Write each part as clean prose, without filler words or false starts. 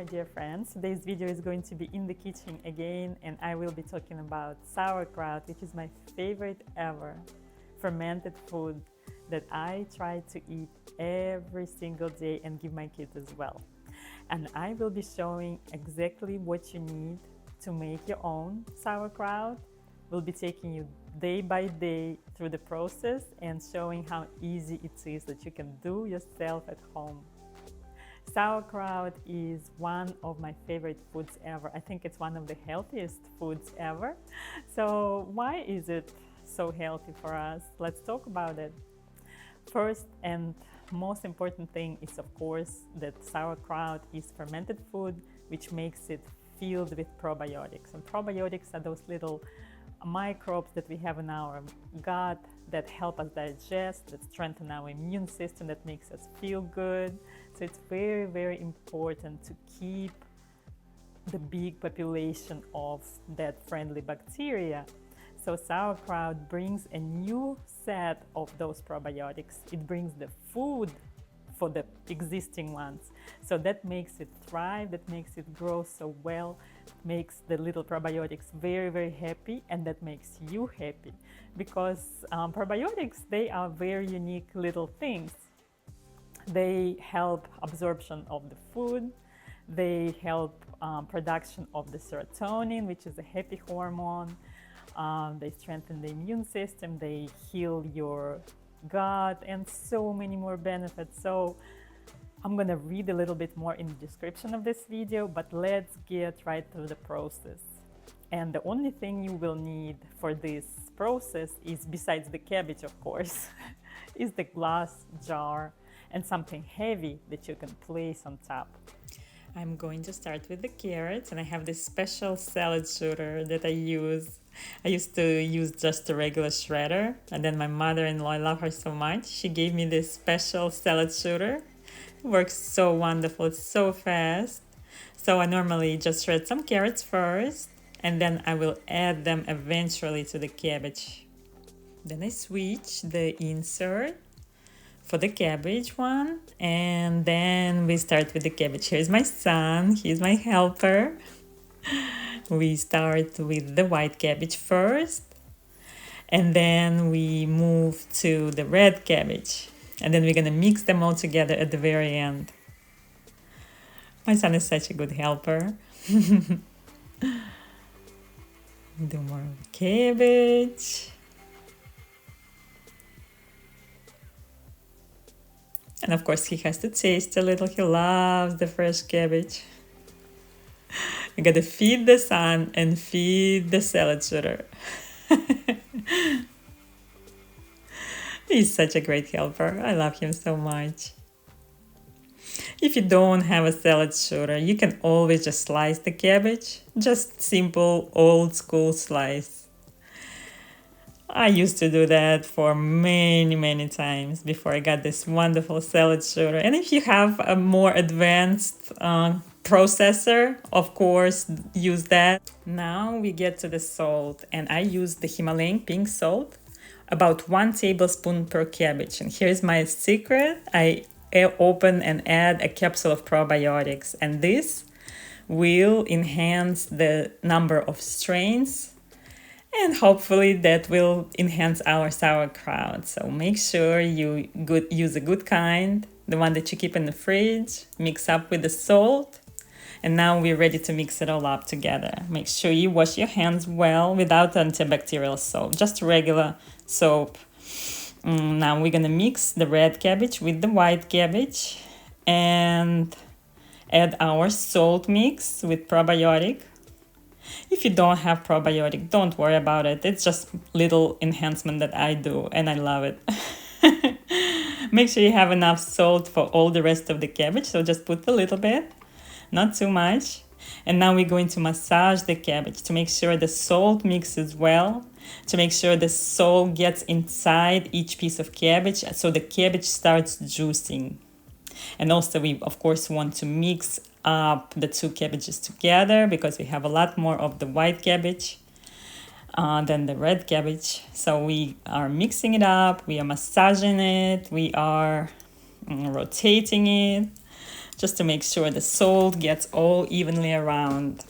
my dear friends. Today's video is going to be in the kitchen again, and I will be talking about sauerkraut, which is my favorite ever fermented food that I try to eat every single day and give my kids as well. And I will be showing exactly what you need to make your own sauerkraut. We'll be taking you day by day through the process and showing how easy it is that you can do yourself at home. Sauerkraut is one of my favorite foods ever. I think it's one of the healthiest foods ever. So why is it so healthy for us? Let's talk about it. First and most important thing is, of course, that sauerkraut is fermented food, which makes it filled with probiotics. And probiotics are those little microbes that we have in our gut that help us digest, that strengthen our immune system, that makes us feel good. So it's very, very important to keep the big population of that friendly bacteria. So sauerkraut brings a new set of those probiotics. It brings the food for the existing ones. So that makes it thrive, that makes it grow so well, makes the little probiotics very, very happy, and that makes you happy. Because probiotics, they are very unique little things. They help absorption of the food, they help production of the serotonin, which is a happy hormone. They strengthen the immune system, they heal your gut, and so many more benefits. So I'm gonna read a little bit more in the description of this video, but let's get right through the process. And the only thing you will need for this process is, besides the cabbage of course, is the glass jar and something heavy that you can place on top. I'm going to start with the carrots, and I have this special salad shooter that I use. I used to use just a regular shredder, and then my mother-in-law, I love her so much, she gave me this special salad shooter. It works so wonderful, it's so fast. So I normally just shred some carrots first, and then I will add them eventually to the cabbage. Then I switch the insert for the cabbage one, and then we start with the cabbage. Here's my son, he's my helper. We start with the white cabbage first, and then we move to the red cabbage, and then we're gonna mix them all together at the very end. My son is such a good helper. Do more cabbage. And of course he has to taste a little, he loves the fresh cabbage. You gotta feed the son and feed the salad shooter. He's such a great helper. I love him so much. If you don't have a salad shooter, you can always just slice the cabbage. Just simple old school slice. I used to do that for many times before I got this wonderful salad shooter. And if you have a more advanced processor, of course, use that. Now we get to the salt, and I use the Himalayan Pink salt, about 1 tablespoon per cabbage. And here's my secret. I open and add a capsule of probiotics, and this will enhance the number of strains, and hopefully that will enhance our sauerkraut. So make sure you use a good kind, the one that you keep in the fridge, mix up with the salt. And now we're ready to mix it all up together. Make sure you wash your hands well without antibacterial soap, just regular soap. Now we're gonna mix the red cabbage with the white cabbage and add our salt mix with probiotic. If you don't have probiotic, don't worry about it. It's just little enhancement that I do, and I love it. Make sure you have enough salt for all the rest of the cabbage, so just put a little bit, not too much. And now we're going to massage the cabbage to make sure the salt mixes well, to make sure the salt gets inside each piece of cabbage so the cabbage starts juicing. And also we, of course, want to mix up the two cabbages together because we have a lot more of the white cabbage than the red cabbage. So we are mixing it up, we are massaging it, we are rotating it. just to make sure the salt gets all evenly around.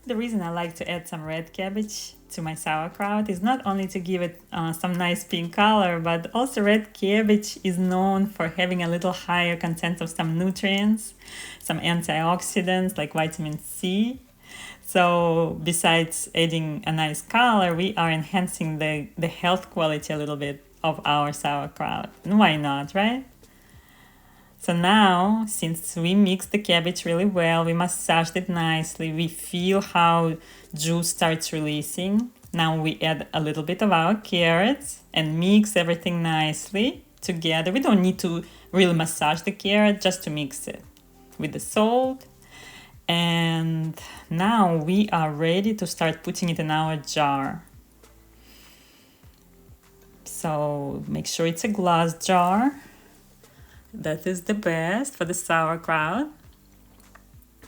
The reason I like to add some red cabbage to my sauerkraut is not only to give it some nice pink color, but also red cabbage is known for having a little higher content of some nutrients, some antioxidants like vitamin C. So besides adding a nice color, we are enhancing the health quality a little bit of our sauerkraut. And why not, right? So now, since we mix the cabbage really well, we massaged it nicely, we feel how juice starts releasing. Now we add a little bit of our carrots and mix everything nicely together. We don't need to really massage the carrot, just to mix it with the salt. And now we are ready to start putting it in our jar. So make sure it's a glass jar. That is the best for the sauerkraut.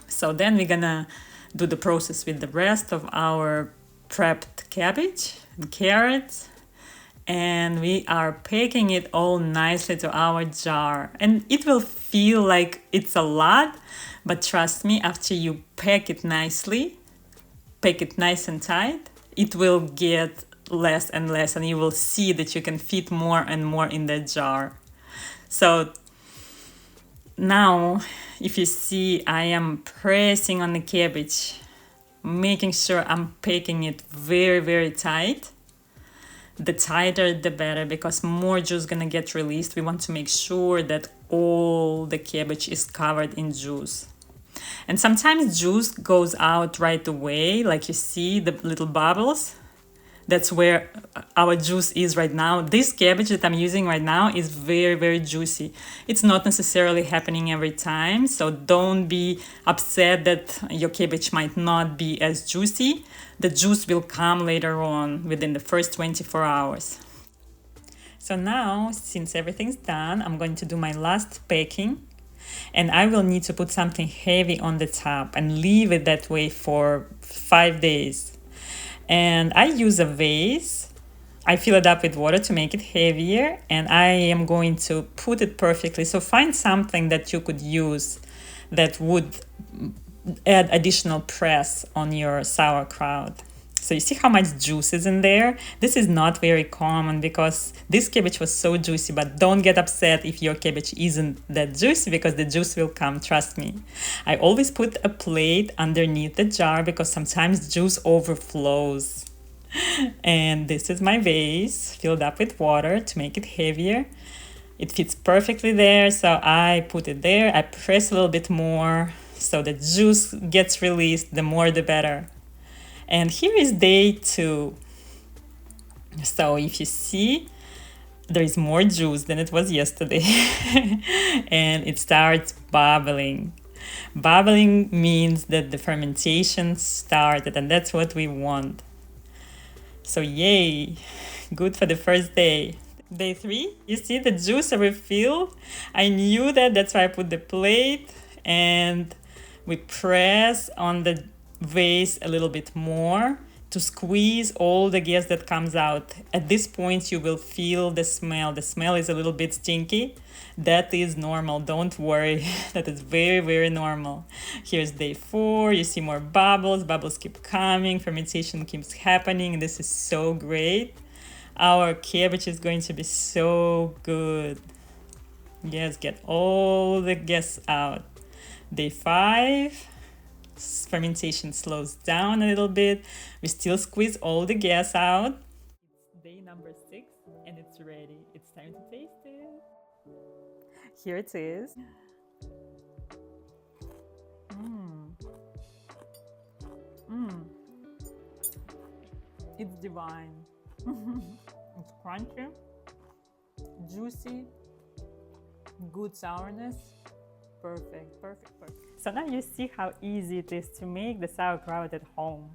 So then we're gonna do the process with the rest of our prepped cabbage and carrots. And we are packing it all nicely to our jar. And it will feel like it's a lot, but trust me, after you pack it nicely, pack it nice and tight, it will get less and less, and you will see that you can fit more and more in the jar. So now, if you see, I am pressing on the cabbage, making sure I'm packing it very, very tight. The tighter, the better, because more juice is gonna get released. We want to make sure that all the cabbage is covered in juice. And sometimes juice goes out right away, like you see the little bubbles. That's where our juice is right now. This cabbage that I'm using right now is very, very juicy. It's not necessarily happening every time, so don't be upset that your cabbage might not be as juicy. The juice will come later on within the first 24 hours. So now, since everything's done, I'm going to do my last packing. And I will need to put something heavy on the top and leave it that way for 5 days. And I use a vase. I fill it up with water to make it heavier, and I am going to put it perfectly. So find something that you could use that would add additional press on your sauerkraut. So you see how much juice is in there? This is not very common because this cabbage was so juicy, but don't get upset if your cabbage isn't that juicy, because the juice will come, trust me. I always put a plate underneath the jar because sometimes juice overflows. And this is my vase filled up with water to make it heavier. It fits perfectly there, so I put it there. I press a little bit more so the juice gets released, the more the better. And here is day 2. So if you see, there is more juice than it was yesterday. And it starts bubbling. Bubbling means that the fermentation started, and that's what we want. So yay, good for the first day. Day 3, you see the juice refilled. I knew that, that's why I put the plate, and we press on the vase a little bit more to squeeze all the gas that comes out. At this point, you will feel the smell. The smell is a little bit stinky. That is normal. Don't worry. That is very, very normal. Here's day 4. You see more bubbles. Bubbles keep coming. Fermentation keeps happening. This is so great. Our cabbage is going to be so good. Yes, get all the gas out. Day 5. Fermentation slows down a little bit. We still squeeze all the gas out. It's day number 6 and it's ready. It's time to taste it. Here it is. It's divine. It's crunchy, juicy, good sourness. Perfect, perfect, perfect. So now you see how easy it is to make the sauerkraut at home.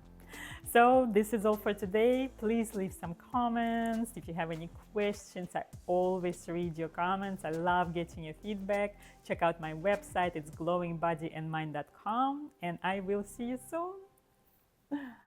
So this is all for today. Please leave some comments. If you have any questions, I always read your comments. I love getting your feedback. Check out my website. It's glowingbodyandmind.com, and I will see you soon.